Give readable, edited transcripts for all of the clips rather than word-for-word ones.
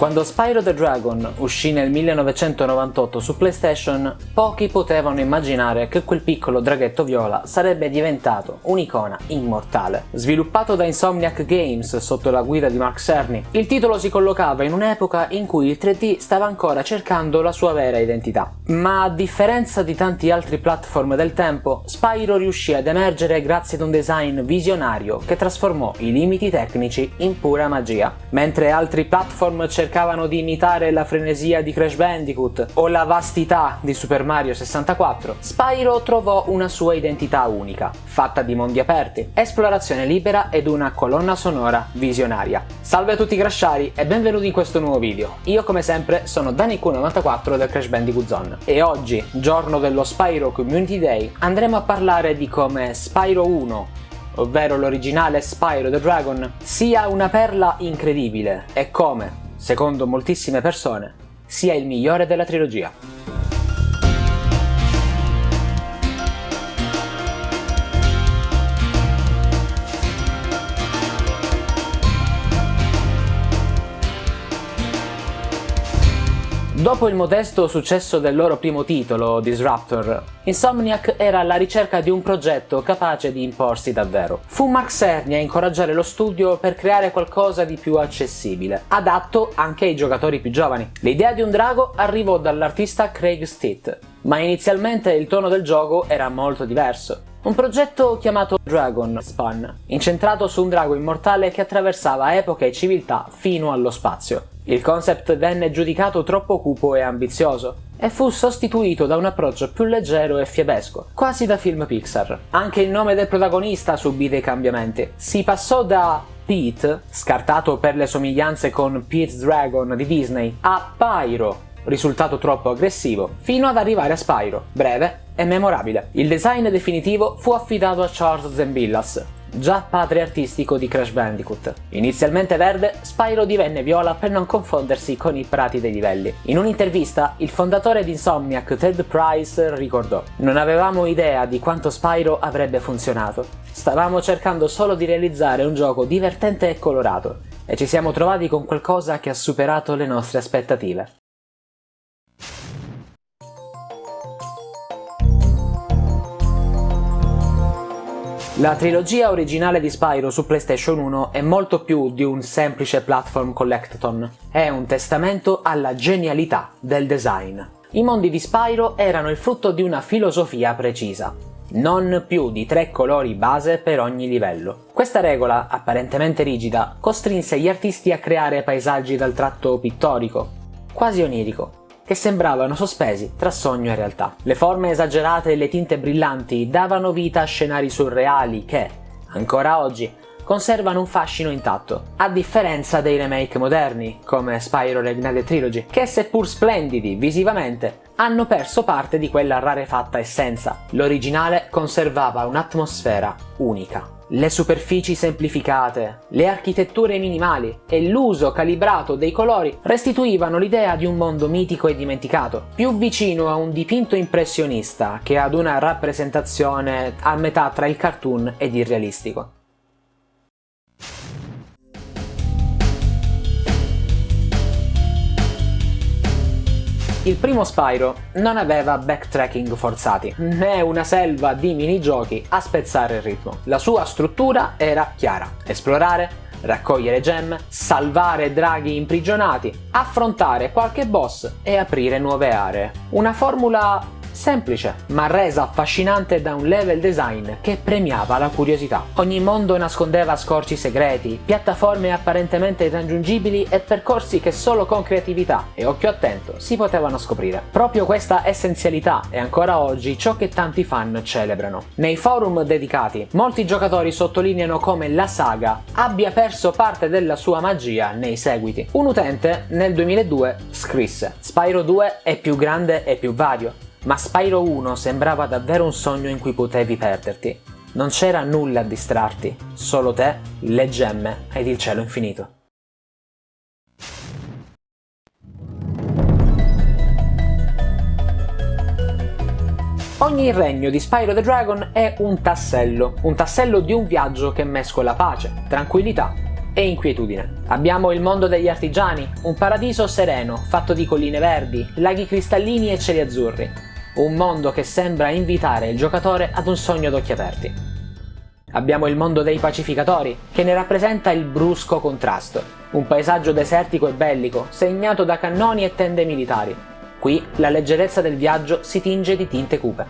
Quando Spyro the Dragon uscì nel 1998 su PlayStation, pochi potevano immaginare che quel piccolo draghetto viola sarebbe diventato un'icona immortale. Sviluppato da Insomniac Games sotto la guida di Mark Cerny, il titolo si collocava in un'epoca in cui il 3D stava ancora cercando la sua vera identità. Ma a differenza di tanti altri platform del tempo, Spyro riuscì ad emergere grazie ad un design visionario che trasformò i limiti tecnici in pura magia. Mentre altri platform cercavano di imitare la frenesia di Crash Bandicoot o la vastità di Super Mario 64, Spyro trovò una sua identità unica, fatta di mondi aperti, esplorazione libera ed una colonna sonora visionaria. Salve a tutti crashari e benvenuti in questo nuovo video. Io come sempre sono DaniQ94 del Crash Bandicoot Zone e oggi, giorno dello Spyro Community Day, andremo a parlare di come Spyro 1, ovvero l'originale Spyro the Dragon, sia una perla incredibile e come, secondo moltissime persone, sia il migliore della trilogia. Dopo il modesto successo del loro primo titolo, Disruptor, Insomniac era alla ricerca di un progetto capace di imporsi davvero. Fu Mark Cerny a incoraggiare lo studio per creare qualcosa di più accessibile, adatto anche ai giocatori più giovani. L'idea di un drago arrivò dall'artista Craig Stitt, ma inizialmente il tono del gioco era molto diverso. Un progetto chiamato Dragon Spawn, incentrato su un drago immortale che attraversava epoche e civiltà fino allo spazio. Il concept venne giudicato troppo cupo e ambizioso e fu sostituito da un approccio più leggero e fiabesco, quasi da film Pixar. Anche il nome del protagonista subì dei cambiamenti. Si passò da Pete, scartato per le somiglianze con Pete's Dragon di Disney, a Pyro, risultato troppo aggressivo, fino ad arrivare a Spyro, breve e memorabile. Il design definitivo fu affidato a Charles Zembillas, già padre artistico di Crash Bandicoot. Inizialmente verde, Spyro divenne viola per non confondersi con i prati dei livelli. In un'intervista, il fondatore di Insomniac, Ted Price, ricordò: "Non avevamo idea di quanto Spyro avrebbe funzionato. Stavamo cercando solo di realizzare un gioco divertente e colorato, e ci siamo trovati con qualcosa che ha superato le nostre aspettative." La trilogia originale di Spyro su PlayStation 1 è molto più di un semplice platform collectathon, è un testamento alla genialità del design. I mondi di Spyro erano il frutto di una filosofia precisa: non più di 3 colori base per ogni livello. Questa regola, apparentemente rigida, costrinse gli artisti a creare paesaggi dal tratto pittorico, quasi onirico, che sembravano sospesi tra sogno e realtà. Le forme esagerate e le tinte brillanti davano vita a scenari surreali che, ancora oggi, conservano un fascino intatto, a differenza dei remake moderni, come Spyro Reignited Trilogy, che seppur splendidi visivamente, hanno perso parte di quella rarefatta essenza. L'originale conservava un'atmosfera unica. Le superfici semplificate, le architetture minimali e l'uso calibrato dei colori restituivano l'idea di un mondo mitico e dimenticato, più vicino a un dipinto impressionista che ad una rappresentazione a metà tra il cartoon ed il realistico. Il primo Spyro non aveva backtracking forzati, né una selva di minigiochi a spezzare il ritmo. La sua struttura era chiara: esplorare, raccogliere gemme, salvare draghi imprigionati, affrontare qualche boss e aprire nuove aree. Una formula semplice, ma resa affascinante da un level design che premiava la curiosità. Ogni mondo nascondeva scorci segreti, piattaforme apparentemente irraggiungibili e percorsi che solo con creatività e occhio attento si potevano scoprire. Proprio questa essenzialità è ancora oggi ciò che tanti fan celebrano. Nei forum dedicati, molti giocatori sottolineano come la saga abbia perso parte della sua magia nei seguiti. Un utente nel 2002 scrisse: "Spyro 2 è più grande e più vario, ma Spyro 1 sembrava davvero un sogno in cui potevi perderti. Non c'era nulla a distrarti, solo te, le gemme ed il cielo infinito." Ogni regno di Spyro the Dragon è un tassello di un viaggio che mescola pace, tranquillità e inquietudine. Abbiamo il mondo degli artigiani, un paradiso sereno fatto di colline verdi, laghi cristallini e cieli azzurri. Un mondo che sembra invitare il giocatore ad un sogno ad occhi aperti. Abbiamo il mondo dei pacificatori, che ne rappresenta il brusco contrasto. Un paesaggio desertico e bellico, segnato da cannoni e tende militari. Qui la leggerezza del viaggio si tinge di tinte cupe.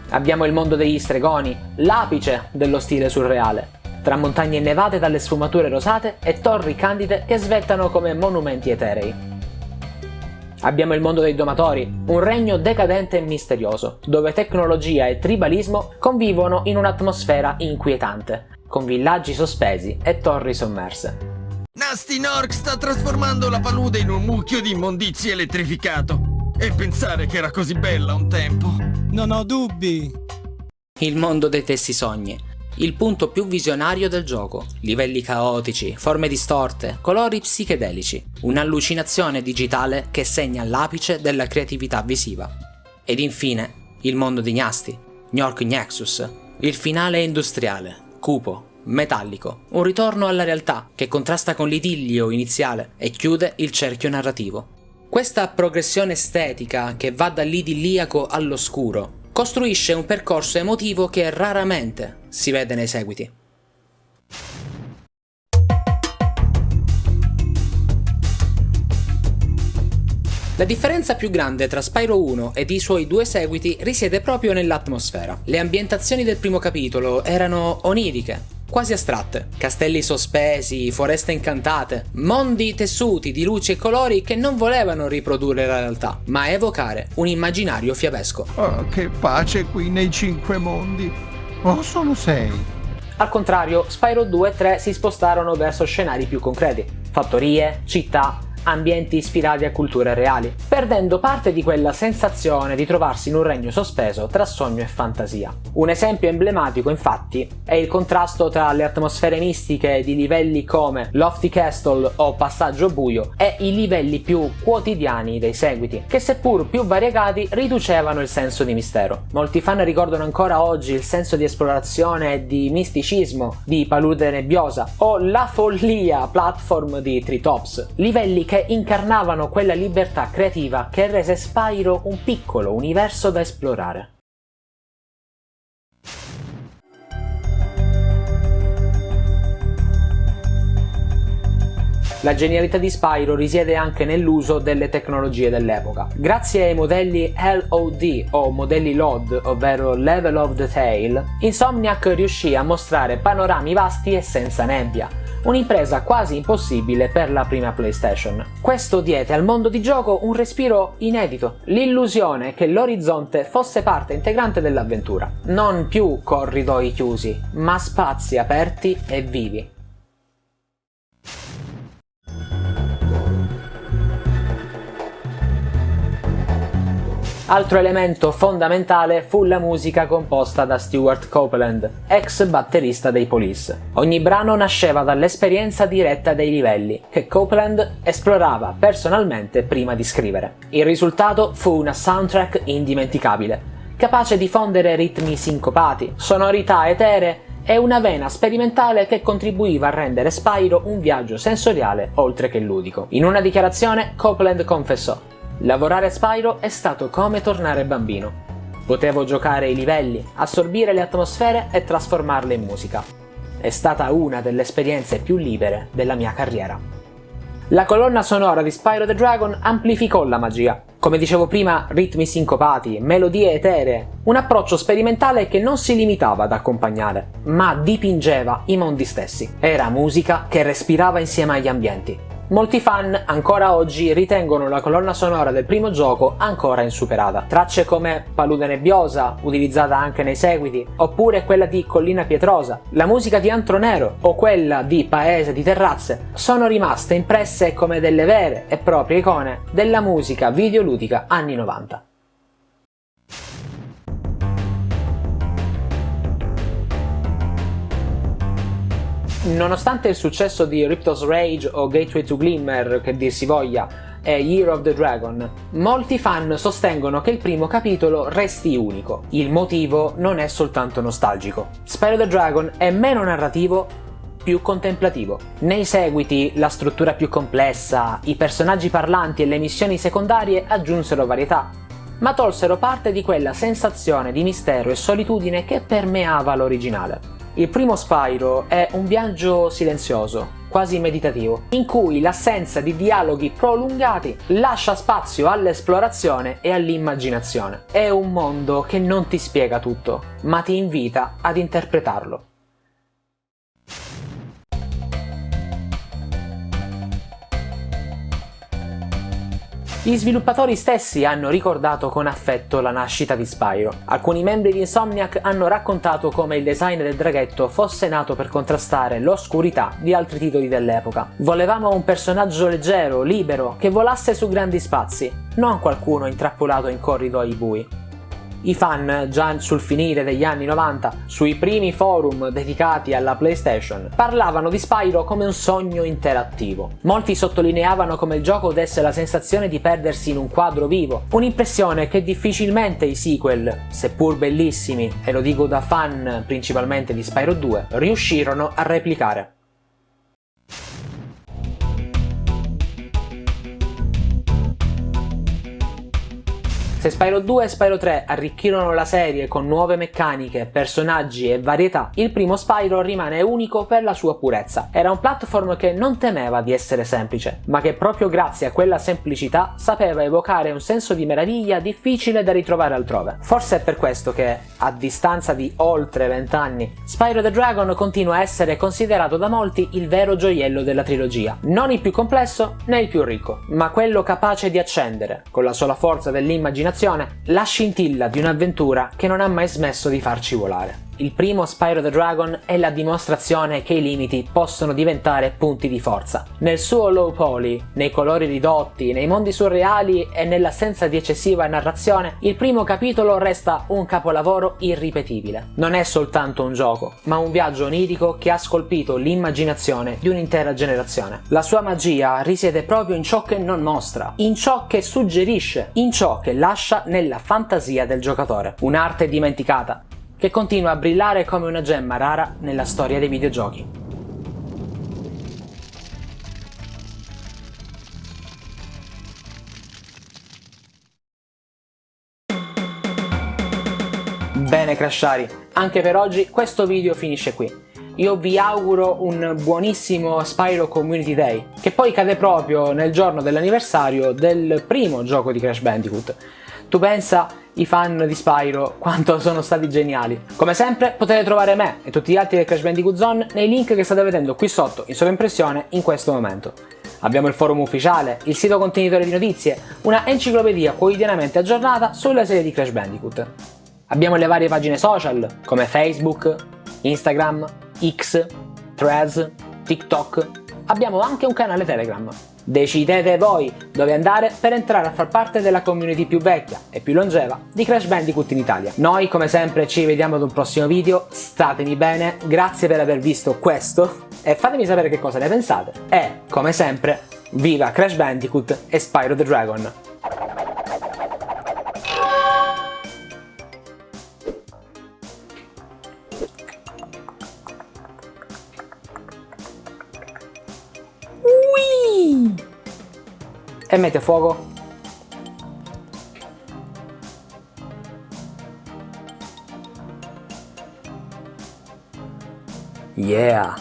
Abbiamo il mondo degli stregoni, l'apice dello stile surreale, tra montagne innevate dalle sfumature rosate e torri candide che svettano come monumenti eterei. Abbiamo il mondo dei domatori, un regno decadente e misterioso, dove tecnologia e tribalismo convivono in un'atmosfera inquietante, con villaggi sospesi e torri sommerse. Nasty Nork sta trasformando la palude in un mucchio di immondizie elettrificato. E pensare che era così bella un tempo. Non ho dubbi. Il mondo dei tessisogni, il punto più visionario del gioco. Livelli caotici, forme distorte, colori psichedelici. Un'allucinazione digitale che segna l'apice della creatività visiva. Ed infine, il mondo di Gnasti, Gnorc Nexus. Il finale industriale, cupo, metallico. Un ritorno alla realtà che contrasta con l'idillio iniziale e chiude il cerchio narrativo. Questa progressione estetica che va dall'idilliaco all'oscuro costruisce un percorso emotivo che raramente si vede nei seguiti. La differenza più grande tra Spyro 1 ed i suoi due seguiti risiede proprio nell'atmosfera. Le ambientazioni del primo capitolo erano oniriche, quasi astratte. Castelli sospesi, foreste incantate, mondi tessuti di luci e colori che non volevano riprodurre la realtà, ma evocare un immaginario fiabesco. Oh, che pace qui nei 5 mondi. Oh, sono 6. Al contrario, Spyro 2 e 3 si spostarono verso scenari più concreti. Fattorie, città, ambienti ispirati a culture reali, perdendo parte di quella sensazione di trovarsi in un regno sospeso tra sogno e fantasia. Un esempio emblematico, infatti, è il contrasto tra le atmosfere mistiche di livelli come Lofty Castle o Passaggio Buio e i livelli più quotidiani dei seguiti, che seppur più variegati riducevano il senso di mistero. Molti fan ricordano ancora oggi il senso di esplorazione e di misticismo di Palude Nebbiosa o la follia platform di Treetops, livelli che incarnavano quella libertà creativa che rese Spyro un piccolo universo da esplorare. La genialità di Spyro risiede anche nell'uso delle tecnologie dell'epoca. Grazie ai modelli LOD o modelli LOD, ovvero Level of Detail, Insomniac riuscì a mostrare panorami vasti e senza nebbia, un'impresa quasi impossibile per la prima PlayStation. Questo diede al mondo di gioco un respiro inedito, l'illusione che l'orizzonte fosse parte integrante dell'avventura. Non più corridoi chiusi, ma spazi aperti e vivi. Altro elemento fondamentale fu la musica composta da Stewart Copeland, ex batterista dei Police. Ogni brano nasceva dall'esperienza diretta dei livelli, che Copeland esplorava personalmente prima di scrivere. Il risultato fu una soundtrack indimenticabile, capace di fondere ritmi sincopati, sonorità eteree e una vena sperimentale che contribuiva a rendere Spyro un viaggio sensoriale oltre che ludico. In una dichiarazione Copeland confessò: "Lavorare a Spyro è stato come tornare bambino. Potevo giocare i livelli, assorbire le atmosfere e trasformarle in musica. È stata una delle esperienze più libere della mia carriera." La colonna sonora di Spyro the Dragon amplificò la magia. Come dicevo prima, ritmi sincopati, melodie eteree, un approccio sperimentale che non si limitava ad accompagnare, ma dipingeva i mondi stessi. Era musica che respirava insieme agli ambienti. Molti fan ancora oggi ritengono la colonna sonora del primo gioco ancora insuperata. Tracce come Palude Nebbiosa, utilizzata anche nei seguiti, oppure quella di Collina Pietrosa, la musica di Antro Nero o quella di Paese di Terrazze sono rimaste impresse come delle vere e proprie icone della musica videoludica anni 90. Nonostante il successo di Ripto's Rage o Gateway to Glimmer, che dir si voglia, e Year of the Dragon, molti fan sostengono che il primo capitolo resti unico. Il motivo non è soltanto nostalgico. Spyro the Dragon è meno narrativo più contemplativo. Nei seguiti, la struttura più complessa, i personaggi parlanti e le missioni secondarie aggiunsero varietà, ma tolsero parte di quella sensazione di mistero e solitudine che permeava l'originale. Il primo Spyro è un viaggio silenzioso, quasi meditativo, in cui l'assenza di dialoghi prolungati lascia spazio all'esplorazione e all'immaginazione. È un mondo che non ti spiega tutto, ma ti invita ad interpretarlo. Gli sviluppatori stessi hanno ricordato con affetto la nascita di Spyro. Alcuni membri di Insomniac hanno raccontato come il design del draghetto fosse nato per contrastare l'oscurità di altri titoli dell'epoca. Volevamo un personaggio leggero, libero, che volasse su grandi spazi, non qualcuno intrappolato in corridoi bui. I fan, già sul finire degli anni 90, sui primi forum dedicati alla PlayStation, parlavano di Spyro come un sogno interattivo. Molti sottolineavano come il gioco desse la sensazione di perdersi in un quadro vivo, un'impressione che difficilmente i sequel, seppur bellissimi, e lo dico da fan principalmente di Spyro 2, riuscirono a replicare. Se Spyro 2 e Spyro 3 arricchirono la serie con nuove meccaniche, personaggi e varietà, il primo Spyro rimane unico per la sua purezza. Era un platform che non temeva di essere semplice, ma che proprio grazie a quella semplicità sapeva evocare un senso di meraviglia difficile da ritrovare altrove. Forse è per questo che, a distanza di oltre 20 anni, Spyro the Dragon continua a essere considerato da molti il vero gioiello della trilogia. Non il più complesso né il più ricco, ma quello capace di accendere, con la sola forza dell'immaginazione, la scintilla di un'avventura che non ha mai smesso di farci volare. Il primo Spyro the Dragon è la dimostrazione che i limiti possono diventare punti di forza. Nel suo low poly, nei colori ridotti, nei mondi surreali e nell'assenza di eccessiva narrazione, il primo capitolo resta un capolavoro irripetibile. Non è soltanto un gioco, ma un viaggio onirico che ha scolpito l'immaginazione di un'intera generazione. La sua magia risiede proprio in ciò che non mostra, in ciò che suggerisce, in ciò che lascia nella fantasia del giocatore. Un'arte dimenticata, che continua a brillare come una gemma rara nella storia dei videogiochi. Bene Crashari, anche per oggi questo video finisce qui. Io vi auguro un buonissimo Spyro Community Day, che poi cade proprio nel giorno dell'anniversario del primo gioco di Crash Bandicoot. Tu pensa, i fan di Spyro, quanto sono stati geniali. Come sempre potete trovare me e tutti gli altri del Crash Bandicoot Zone nei link che state vedendo qui sotto in sovraimpressione in questo momento. Abbiamo il forum ufficiale, il sito contenitore di notizie, una enciclopedia quotidianamente aggiornata sulla serie di Crash Bandicoot. Abbiamo le varie pagine social come Facebook, Instagram, X, Threads, TikTok. Abbiamo anche un canale Telegram. Decidete voi dove andare per entrare a far parte della community più vecchia e più longeva di Crash Bandicoot in Italia. Noi come sempre ci vediamo ad un prossimo video, statemi bene, grazie per aver visto questo e fatemi sapere che cosa ne pensate. E come sempre, viva Crash Bandicoot e Spyro the Dragon! E mette a fuoco. Yeah!